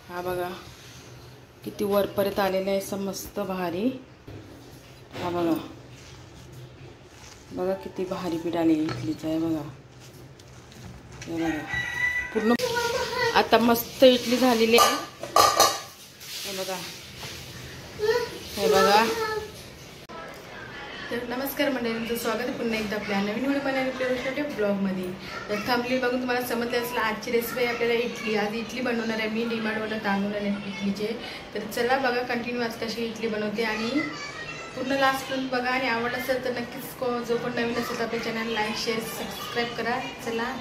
हा बघा किती वरपर्यंत आलेलं आहे, असं मस्त भारी। हा बघा बघा किती भारी पीठ आले इडलीचं आहे बघा। हे बघा पूर्ण आता मस्त इडली झालेली आहे। हे बघा, हे बघा। तर नमस्कार मंडळी, तुमचं स्वागत आहे पुन्हा एकदा आपल्या नवीन व्हिडिओ ब्लॉगमध्ये। तर थंबनेल बघून तुम्हाला समजलं असेल आजची रेसिपी आहे आपल्याला इडली। आज इडली बनवणार आहे मी, डीमार्टवरून तांदूळ आले इडलीचे। तर चला बघा कंटिन्यू आज कशी इडली बनवते आणि पूर्ण लास्टपर्यंत बघा। आणि आवडलं असेल तर नक्कीच जो पण नवीन असेल तर आपल्या चॅनल लाईक शेअर सबस्क्राईब करा। चला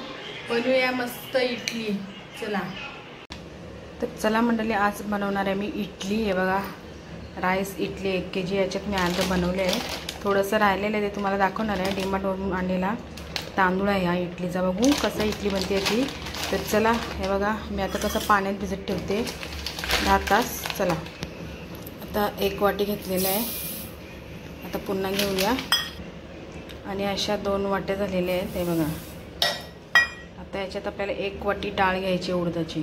बनवूया मस्त इडली, चला। तर चला मंडळी, आज बनवणार आहे मी इडली। हे बघा राईस इडली 1 kg याच्यात मी अर्ध बनवले आहे। थोडंसं राहिलेलं आहे ते तुम्हाला दाखवणार आहे। डीमार्टवरून आणलेला तांदूळ आहे हा इडलीचा। बघू कसं इडली बनते याची। तर चला हे बघा मी आता कसं पाण्यात भिजत ठेवते 10 तास। चला आता 1 वाटी घेतलेलं आहे, आता पुन्हा घेऊया। आणि अशा 2 वाट्या झालेल्या आहेत। हे बघा आता याच्यात आपल्याला 1 वाटी डाळ घ्यायची उडदाची।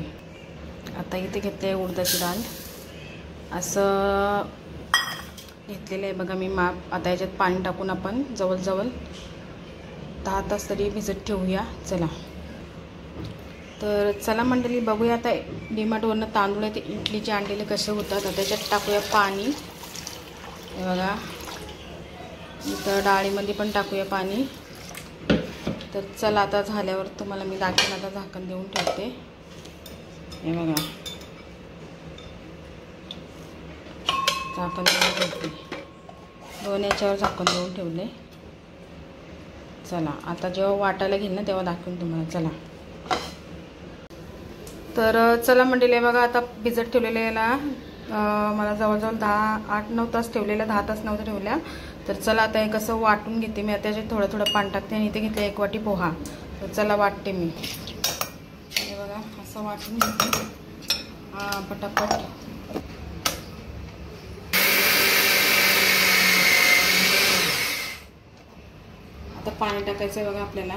आता इथे घेतले उडदाची डाळ, असं घेतलेलं आहे बघा मी माप। आता याच्यात पाणी टाकून आपण जवळजवळ 10 तास तरी भिजत ठेवूया, चला। तर चला मंडळी बघूया आता डीमार्टवरून तांदूळ आहे ते इडलीचे आणलेले कसे होतात। आता त्याच्यात टाकूया पाणी। हे बघा इथं डाळीमध्ये पण टाकूया पाणी। तर चला आता झाल्यावर तुम्हाला मी दाखवेन। आता झाकण देऊन ठेवते। हे बघा झाकण देऊन ठेवते, 2 याच्यावर झाकण देऊन ठेवले। चला आता जेव्हा वाटायला घेईल ना तेव्हा दाखवेन तुम्हाला, चला। तर चला मंडळी बघा आता भिजत ठेवलेल्या याला मला जवळजवळ 8-9 तास ठेवलेल्या, 10 तास नव्हतं ठेवल्या। तर चला आता हे कसं वाटून घेते मी। आता याच्यात थोडं थोडं पाणी टाकते आणि इथे घेतलं 1 वाटी पोहा। तर चला वाटते मी। हे बघा असं वाटून घेते पटापट। आता पाणी टाकायचं आहे बघा आपल्याला।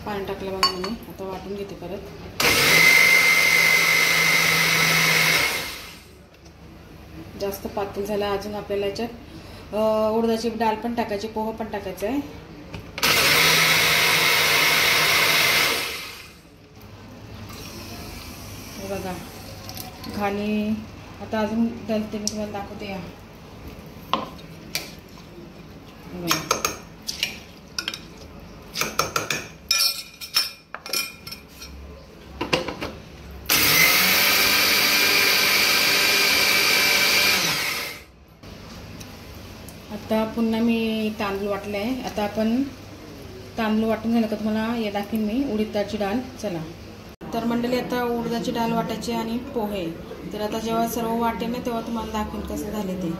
पाणी टाकलं बघा मी, आता वाटून घेते परत। जास्त पातळ झालं अजून आपल्याला याच्यात उडदाची डाळ पण टाकायची, पोहा पण टाकायचं आहे। हे बघा घाणी आता अजून दलते मी तुम्हाला दाखवते या। आता पुन्हा मी तांदूळ वाटले आहे। आता आपण तांदूळ वाटून झालं का तुम्हाला हे दाखवेन मी उडदाची डाळ, चला। तर मंडळी आता उडदाची डाळ वाटायची आणि पोहे। तर आता जेव्हा सर्व वाटेल ना तेव्हा तुम्हाला दाखवेन कसं झाले ते।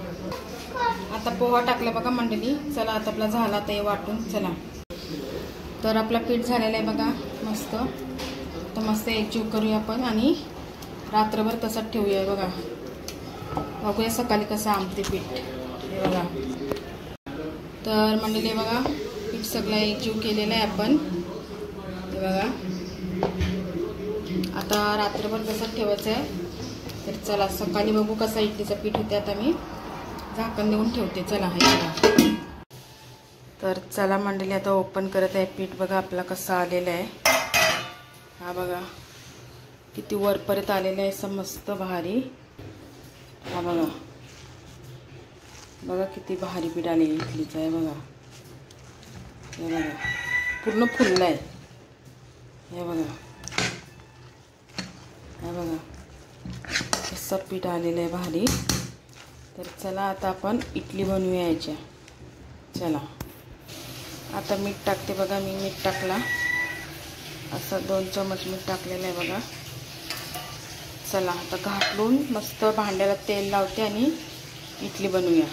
आता पोहा टाकला बघा मंडळी, चला आता आपला झाला ते वाटून, चला। तर आपला पीठ झालेला आहे बघा मस्त। तर मस्त एकजीव करूया आपण आणि रात्रभर तसंच ठेवूया। बघा बघूया सकाळी कसं आमते पीठ। हे बघा तर मंडळी बघा पीठ सगळं एकजीव केलेलं आहे आपण। हे बघा आता रात्रभर तसंच ठेवायचं आहे। तर चला सकाळी बघू कसं इडलीचं पीठ होते। आता मी झाकण देऊन ठेवते, चला। हे बघा तर चला मंडळी आता ओपन करत आहे पीठ। बघा आपला कसं आलेलं आहे। हा बघा किती वरपर्यंत आलेलं आहे, असं मस्त भारी। हा बघा बघा किती भारी पीठ आले इडलीचं आहे बघा। हे बघा पूर्ण फुललं आहे। हे बघा, हे बघा कसं पीठ आलेलं आहे भारी। तर चला आता आपण इडली बनवूया याच्या, चला। आता मीठ टाकते बघा मी, मीठ टाकला असं 2 चमच मीठ टाकलेलं आहे बघा। चला आता घाटून मस्त भांड्याला तेल लावते आणि इडली बनवूया।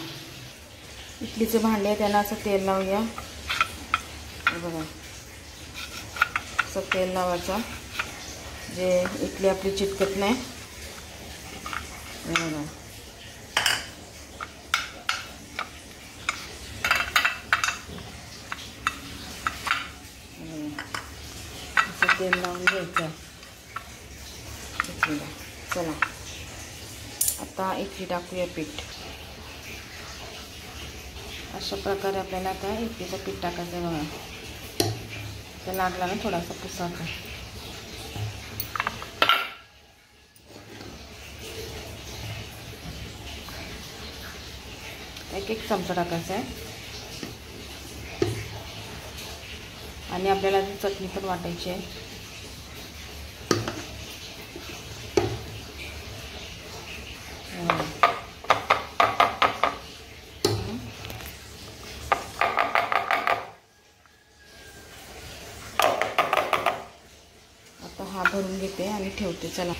इडलीचे भांडे आहे त्याला असं तेल लावूया। हे बघा असं तेल लावायचं जे इडली आपली चिटकत नाही। हे बघा असं तेल लावून घ्यायचं। इडलीला. चला आता इडली टाकूया पीठ. अशा प्रकारे आपल्याला आता इडलीचं पीठ टाकायचं बघा. तर लागला ना थोडासा पुसाचा. एक चमचा टाकायचा आहे. आणि आपल्याला चटणी पण वाटायची आहे. आता हा भरून घेते आणि ठेवते. चला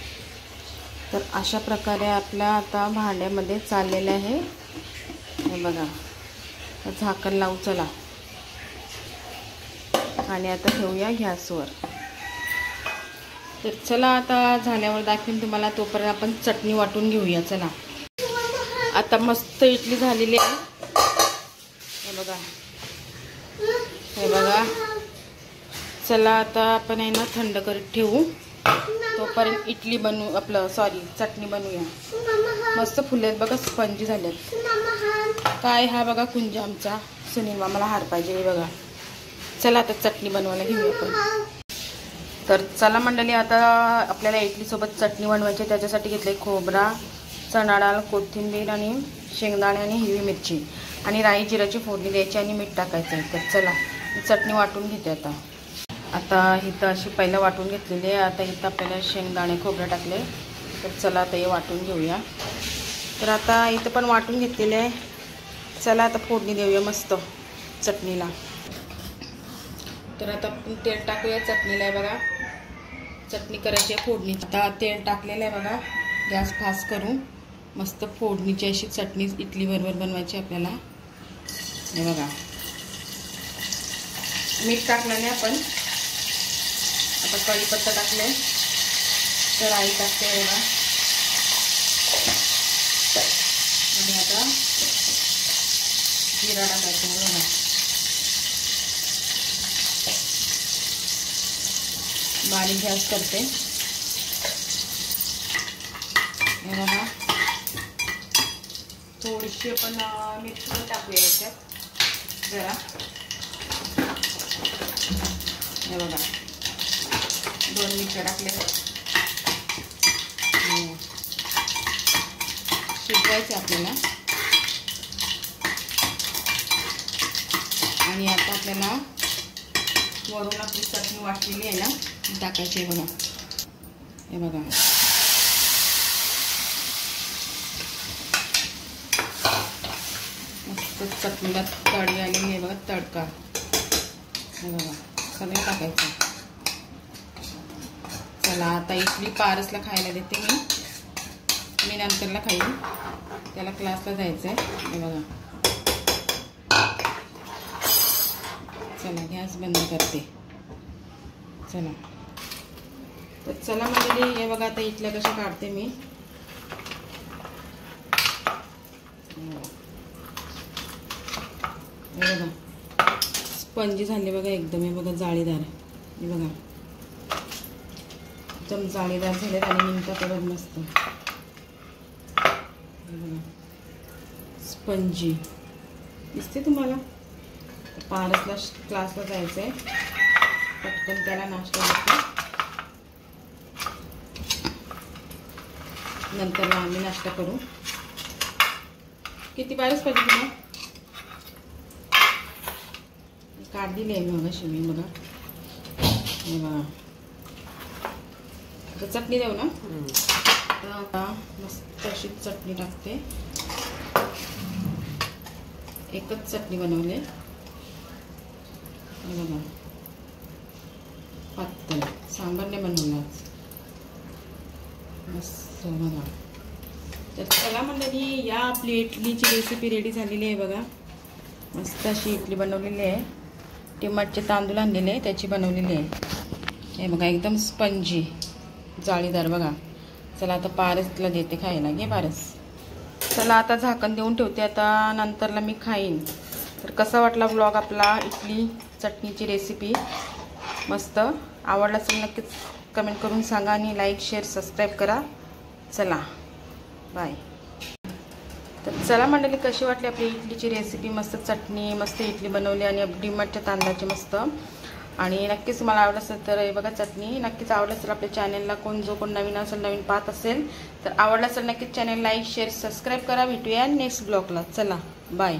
तर अशा प्रकारे आपला आता भांड्यामध्ये चाललेलं आहे. हे बघा झाकण लावू. चला आणि आता ठेवूया गॅसवर. तर चला आता झाल्यावर दाखवेन तुम्हाला. तोपर्यंत आपण चटणी वाटून घेऊया. चला आता मस्त इडली झालेली आहे. हे बघा हे बघा. चला आता आपण आहे ना थंड करत ठेवू. तोपर्यंत इडली बनवू आपलं चटणी बनवूया. मस्त फुलेत बघा, स्पंजी झाल्यात. काय हा बघा कुंज आमचा सुनील मामाला हार पाहिजे. हे बघा. चला आता चटणी बनवायला घेऊया आपण. तर चला मंडळी आता आपल्याला इडलीसोबत चटणी बनवायची. त्याच्यासाठी घेतले खोबरा, चणा डाळ, कोथिंबीर आणि शेंगदाणे आणि हिरवी मिरची आणि राई जिऱ्याची फोडणी द्यायची आणि मीठ टाकायचं आहे. तर चला चटणी वाटून घेते आता. आता इथं अशी पहिलं वाटून घेतलेली आहे. आता इथं आपल्याला शेंगदाणे खोबरं टाकले. तर चला आता हे वाटून घेऊया. तर आता इथं पण वाटून घेतलेले आहे. चला आता फोडणी देऊया मस्त चटणीला. तर आता आपण तेल टाकूया चटणीला. आहे बघा चटणी करायची आहे फोडणी. आता तेल टाकलेलं आहे बघा. गॅस फास्ट करून मस्त फोडणीची अशी चटणी इडली बरोबर बनवायची आपल्याला. हे बघा मीठ टाकलं नाही आपण. आता कढीपत्ता टाकले. तर आई टाकते बघा. आणि आता जिरा टाकायचा बघा. बारीक गॅस करते. हे बघा थोडीशी आपण मिरची पण टाकूया याच्यात जरा. हे बघा 2 मिरच्या टाकल्या. शिजवायचे आपल्याला. आणि आता आपल्याला वरून आपली चटणी वाटलेली आहे ना टाकायची आहे बघा. हे बघा मस्त चटणीला तळी आलेली आहे बघा. तडका हे बघा सगळं टाकायचं. चला आता इडली पारसला खायला देते मी नंतरला खाईन. त्याला क्लासला जायचं आहे. हे बघा चला गॅस बंद करते. चला तर चला म्हणजे हे बघा आता इडल्या कशा काढते मी. हे बघा स्पंजी झाले बघा एकदम. हे बघा जाळीदार. हे बघा एकदम जाळीदार झालेत आणि निघतात बघ मस्त. हे बघा स्पंजी दिसते तुम्हाला. पारसला क्लासला जायचं आहे. पटकन त्याला नाश्ता देते. नंतर आम्ही नाश्ता करू. किती पारस पाहिजे तुला? काढ दिली आहे मग अशी मी बघा. हे बघा आता चटणी देऊ ना. आता मस्त अशी चटणी टाकते. एकच चटणी बनवले. हे बघा पातळ सांबार नाही बनवला मस्त बघा. तर चला मंडळी या आपली इडलीची रेसिपी रेडी झालेली आहे बघा. मस्त अशी इडली बनवलेली आहे. टिमाटचे तांदूळ आणलेले आहे त्याची बनवलेली आहे. हे बघा एकदम स्पंजी जाळीदार बघा. चला आता पारसला देते खायला. घे पारस. चला आता झाकण देऊन ठेवते. आता नंतरला मी खाईन. तर कसा वाटला ब्लॉग आपला इडली चटणीची रेसिपी. मस्त आवडला असेल नक्कीच कमेंट करून सांगा आणि लाईक शेअर सबस्क्राईब करा. चला बाय. तर चला मंडळी, कशी वाटली आपली इडलीची रेसिपी. मस्त चटणी, मस्त इडली बनवली आणि डिमार्टच्या तांदळाची मस्त. आणि नक्कीच मला आवडलं असेल तर हे बघा चटणी नक्कीच आवडलं असेल. आपल्या चॅनलला कोण नवीन असेल, नवीन पाहत असेल तर आवडलं असेल नक्कीच चॅनल लाईक शेअर सबस्क्राईब करा. भेटूया नेक्स्ट ब्लॉगला. चला बाय.